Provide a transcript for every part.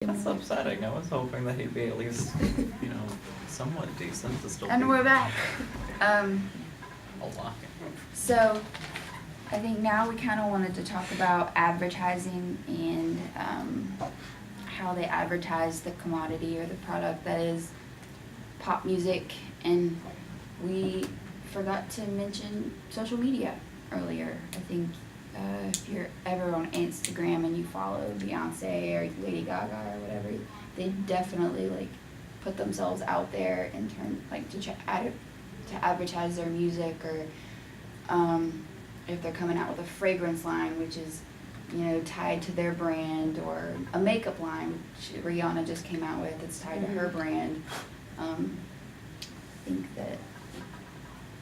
That's upsetting. I was hoping that he'd be at least, somewhat decent to still And be we're back. alive. So I think now we kind of wanted to talk about advertising and how they advertise the commodity or the product that is pop music. And we forgot to mention social media earlier. I think if you're ever on Instagram and you follow Beyonce or Lady Gaga or whatever, they definitely put themselves out there in turn to advertise their music, or if they're coming out with a fragrance line which is tied to their brand, or a makeup line which Rihanna just came out with that's tied to her brand. I think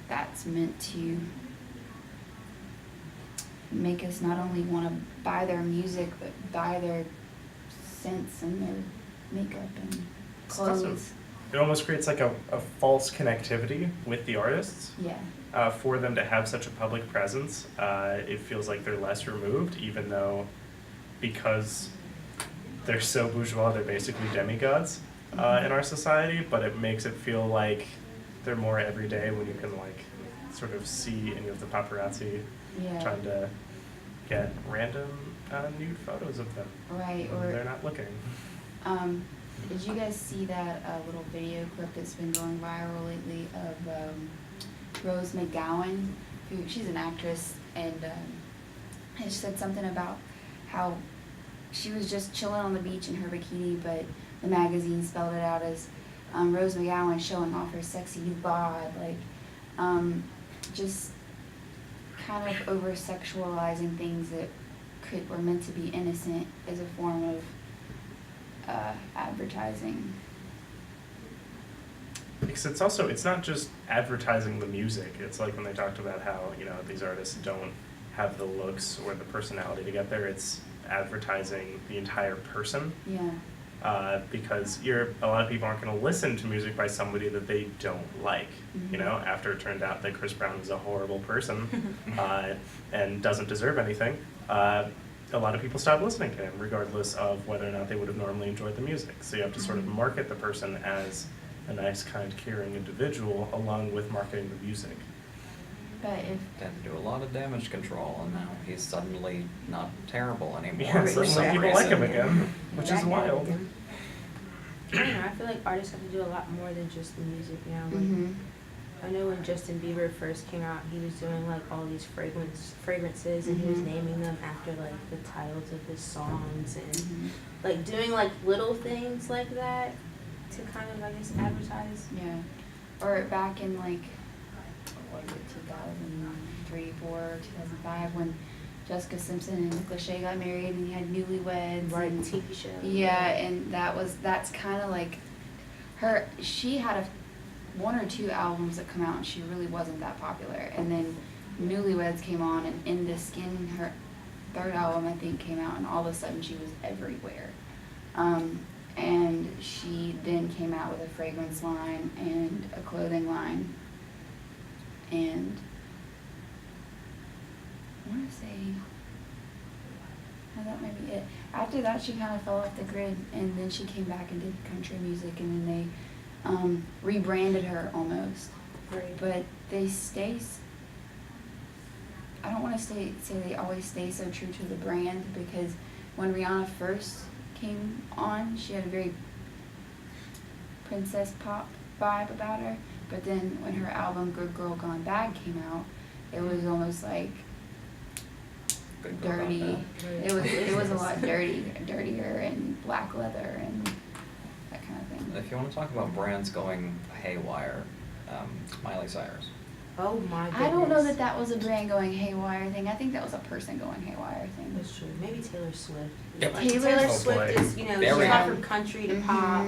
that's meant to make us not only want to buy their music but buy their scents and their makeup and clothes. It almost creates like a false connectivity with the artists. Yeah. For them to have such a public presence, it feels like they're less removed, even though because they're so bourgeois, they're basically demigods in our society, but it makes it feel like they're more everyday when you can sort of see any of the paparazzi trying to get random nude photos of them. Right, when they're not looking. Did you guys see that little video clip that's been going viral lately of Rose McGowan? She's an actress, and she said something about how she was just chilling on the beach in her bikini, but the magazine spelled it out as Rose McGowan showing off her sexy bod, just kind of over-sexualizing things that were meant to be innocent as a form of advertising. Because it's not just advertising the music. It's like when they talked about how, these artists don't have the looks or the personality to get there. It's advertising the entire person. Yeah. Because a lot of people aren't going to listen to music by somebody that they don't like. Mm-hmm. After it turned out that Chris Brown is a horrible person and doesn't deserve anything, a lot of people stopped listening to him, regardless of whether or not they would have normally enjoyed the music. So you have to sort of market the person as a nice, kind, caring individual, along with marketing the music. But if Had to do a lot of damage control, and now he's suddenly not terrible anymore. Yeah, for some some people like him reason. again, which is That wild. again. I don't know, I feel like artists have to do a lot more than just the music now. I know when Justin Bieber first came out, he was doing all these fragrances, and he was naming them after the titles of his songs, and doing little things like that to kind of advertise. Yeah. Or back in what was it, 2003, 2004, 2005, when Jessica Simpson and Nick Lachey got married, and he had Newlyweds. Right, and TV show. Yeah, and that's kind of she had one or two albums that come out, and she really wasn't that popular. And then Newlyweds came on, and In the Skin, her third album, I think, came out, and all of a sudden she was everywhere. And she then came out with a fragrance line and a clothing line. And I want to say, that might be it. After that, she kind of fell off the grid, and then she came back and did country music, and then they rebranded her almost. Right. But they I don't want to say they always stay so true to the brand, because when Rihanna first came on, she had a very princess pop vibe about her. But then when her album Good Girl Gone Bad came out, it was almost Good girl, dirty. not It was a lot dirtier, and black leather and that kind of thing. If you want to talk about brands going haywire, Miley Cyrus. Oh my goodness. I don't know that was a brand going haywire thing. I think that was a person going haywire thing. That's true. Maybe Taylor Swift. Yep. Taylor Oh, Swift boy. is, she's There we gone go. from country to pop,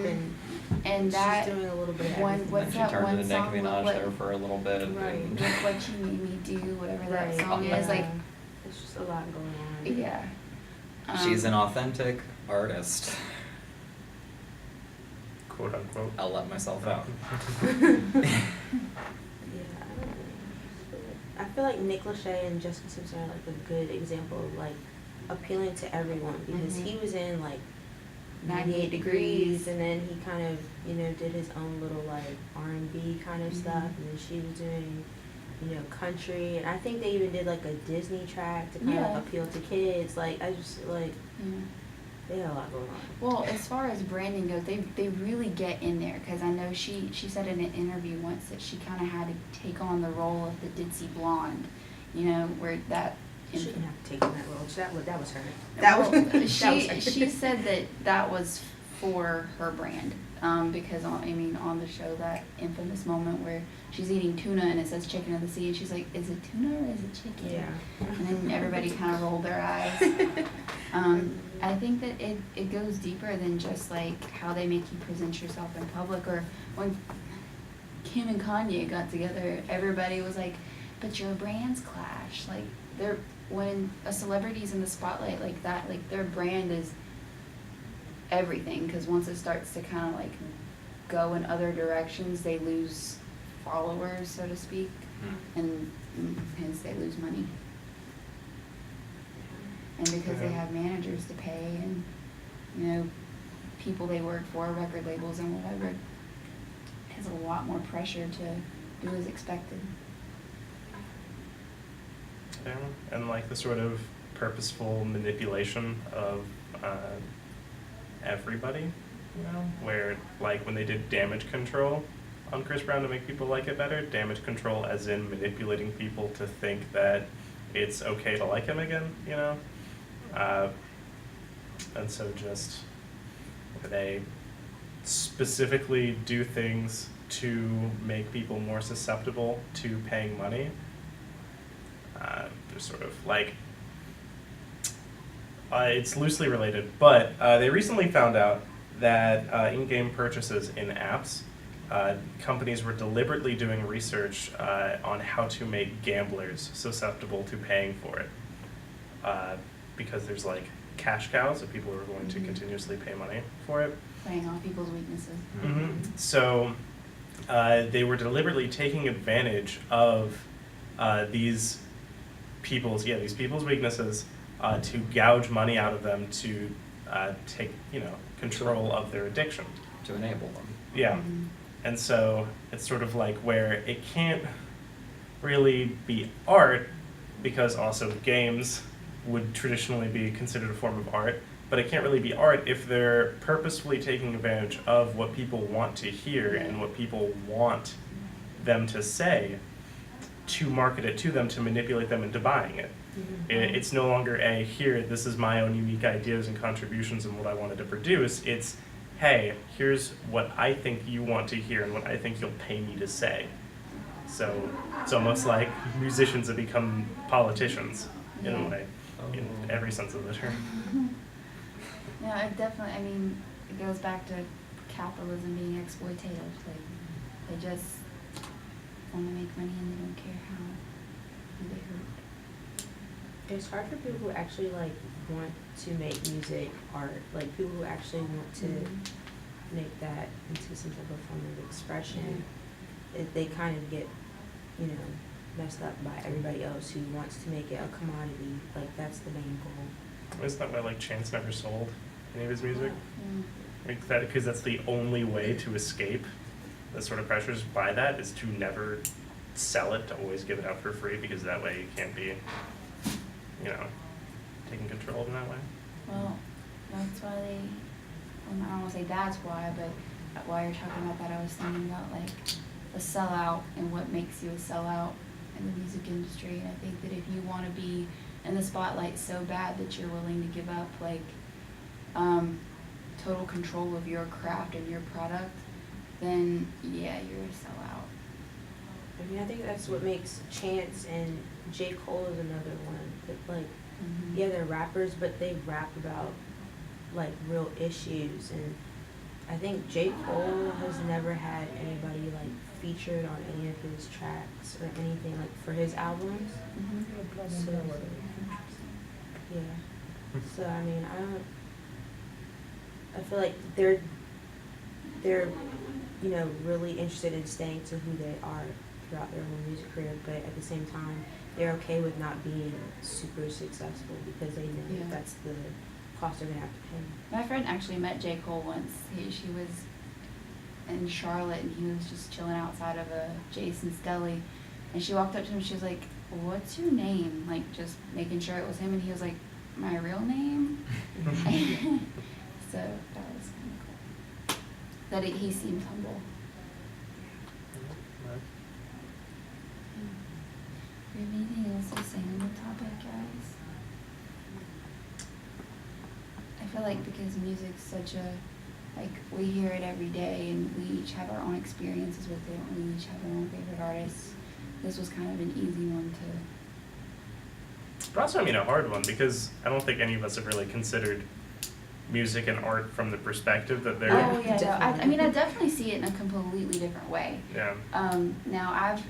And she's that doing a little bit of one, everything. what's And she that turned one into Nicki song? Minaj What- there for a little bit. Right. and- Look What You Made Me Do, whatever that Right. song is. There's just a lot going on. Yeah. She's an authentic artist. Quote unquote. I'll let myself out. Yeah, I don't know. I feel like Nick Lachey and Jessica Simpson are a good example of appealing to everyone, because he was in 98 Degrees. and then he kind of, you know, did his own little like R&B kind of stuff, and then she was doing, you know, country, and I think they even did like a Disney track to kind Yeah. of appeal to kids. Like I just like Yeah. they had a lot going on. Well, as far as branding goes, they really get in there, because I know she said in an interview once that she kind of had to take on the role of the ditzy blonde, you know, where that. She didn't have to take on that role. That was her. Well, that was she her. she said that was for her brand, because on the show, that infamous moment where she's eating tuna and it says chicken of the sea, and she's like, is it tuna or is it chicken? Yeah. And then everybody kind of rolled their eyes. I think that it goes deeper than just like how they make you present yourself in public, or when Kim and Kanye got together, everybody was like, but your brands clash. Like when a celebrity's in the spotlight like that, like their brand is everything, because once it starts to kind of like go in other directions, they lose followers, so to speak, and hence they lose money. And because they have managers to pay and, you know, people they work for, record labels and whatever, it has a lot more pressure to do as expected. Yeah, and like the sort of purposeful manipulation of everybody, you know, where like when they did Damage Control on Chris Brown to make people like it better, Damage Control as in manipulating people to think that it's okay to like him again, you know, and so just they specifically do things to make people more susceptible to paying money. They're sort of like, it's loosely related, but they recently found out that in-game purchases in apps, companies were deliberately doing research on how to make gamblers susceptible to paying for it. Because there's like cash cows, if people are going to continuously pay money for it. Playing off people's weaknesses. So they were deliberately taking advantage of these people's weaknesses to gouge money out of them to take, you know, control of their addiction. To enable them. Yeah. Mhm. And so it's sort of like where it can't really be art, because also games would traditionally be considered a form of art, but it can't really be art if they're purposefully taking advantage of what people want to hear and what people want them to say to market it to them, to manipulate them into buying it. It's no longer here, this is my own unique ideas and contributions and what I wanted to produce. It's, hey, here's what I think you want to hear and what I think you'll pay me to say. So it's almost like musicians have become politicians in a way, in every sense of the term. Yeah, it definitely, it goes back to capitalism being exploitative. Like, they just want to make money and they don't care who they hurt. It's hard for people who actually like want to make music art, like people who actually want to make that into some type of form of expression. They kind of get, you know, messed up by everybody else who wants to make it a commodity. Like that's the main goal. Isn't that why like Chance never sold any of his music? Yeah. Like that, because that's the only way to escape the sort of pressures by that, is to never sell it, to always give it out for free, because that way you can't be, you know, taking control in that way. Well, that's why I don't want to say that's why, but while you're talking about that, I was thinking about like the sellout and what makes you a sellout in the music industry. And I think that if you want to be in the spotlight so bad that you're willing to give up like total control of your craft and your product, then yeah, you're a sellout. I mean, I think that's what makes Chance and J. Cole is another one. That, like, yeah, they're rappers, but they rap about like real issues. And I think J. Cole has never had anybody like featured on any of his tracks or anything like for his albums. So, yeah. So I mean, I feel like they're you know really interested in staying to who they are throughout their whole music career, but at the same time they're okay with not being super successful because they know Yeah. that's the cost they're gonna have to pay. My friend actually met J. Cole once. She was in Charlotte and he was just chilling outside of a Jason's Deli. And she walked up to him and she was like, "What's your name?" Like just making sure it was him. And he was like, "My real name?" So that was kind of cool. That he seemed humble. Do you have anything else to say on the topic, guys? I feel like because music's such a, like, we hear it every day and we each have our own experiences with it and we each have our own favorite artists. This was kind of an easy one to. But also, I mean, a hard one, because I don't think any of us have really considered music and art from the perspective that they're. Oh, yeah, no, I Definitely. mean, I definitely see it in a completely different way. Yeah. Now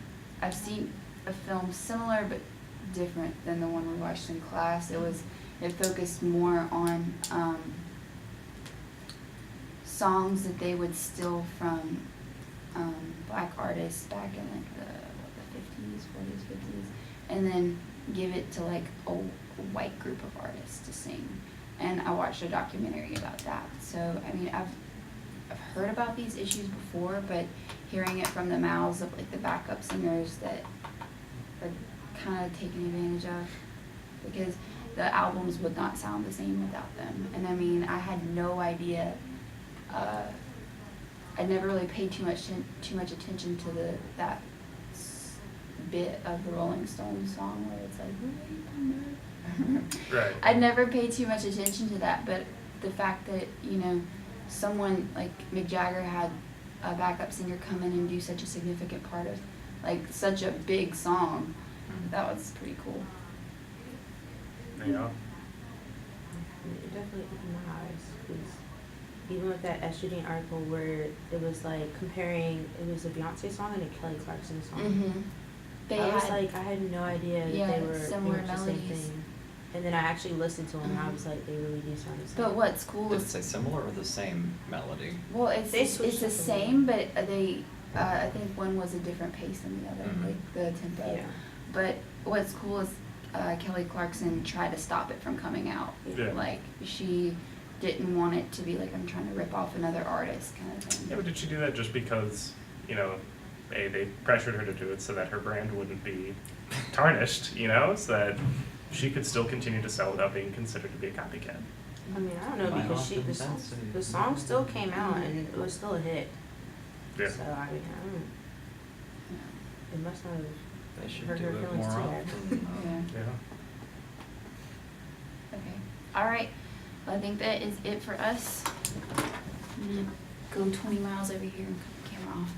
I've seen a film similar but different than the one we watched in class. It focused more on songs that they would steal from black artists back in like the 50s, 40s, 50s, and then give it to like a white group of artists to sing. And I watched a documentary about that. So I mean, I've heard about these issues before, but hearing it from the mouths of like the backup singers that are kind of taken advantage of, because the albums would not sound the same without them. And I mean, I had no idea. I never really paid too much attention to that bit of the Rolling Stones song where it's like, Right. I'd never paid too much attention to that, but the fact that, you know, someone like Mick Jagger had a backup singer come in and do such a significant part of, like, such a big song, that was pretty cool. Yeah. It definitely opened my eyes, because even with that Estrogen article where it was like comparing, it was a Beyonce song and a Kelly Clarkson song. Mm-hmm. They I was had, like, I had no idea that yeah, they were similar pretty much the same melodies. thing. And then I actually listened to them and I Mhm. was like, they really do sound the same. but what's cool Did it is, say similar or the same melody? well, it's They it's switched the up a same, but I think one was a different pace than the other, Mhm. like the tempo. Yeah. But what's cool is Kelly Clarkson tried to stop it from coming out. Yeah. Like, she didn't want it to be like, I'm trying to rip off another artist kind of thing. Yeah, but did she do that just because, you know, they pressured her to do it so that her brand wouldn't be tarnished, you know, so that she could still continue to sell without being considered to be a copycat? I mean, I don't know, Why because often the that's song still came out and it was still a hit. Yeah. So, I mean, I don't, it must not have They should hurt do her it feelings more too often. Yeah. Yeah. Okay. All right. Well, I think that is it for us. I'm gonna go 20 miles over here and cut the camera off.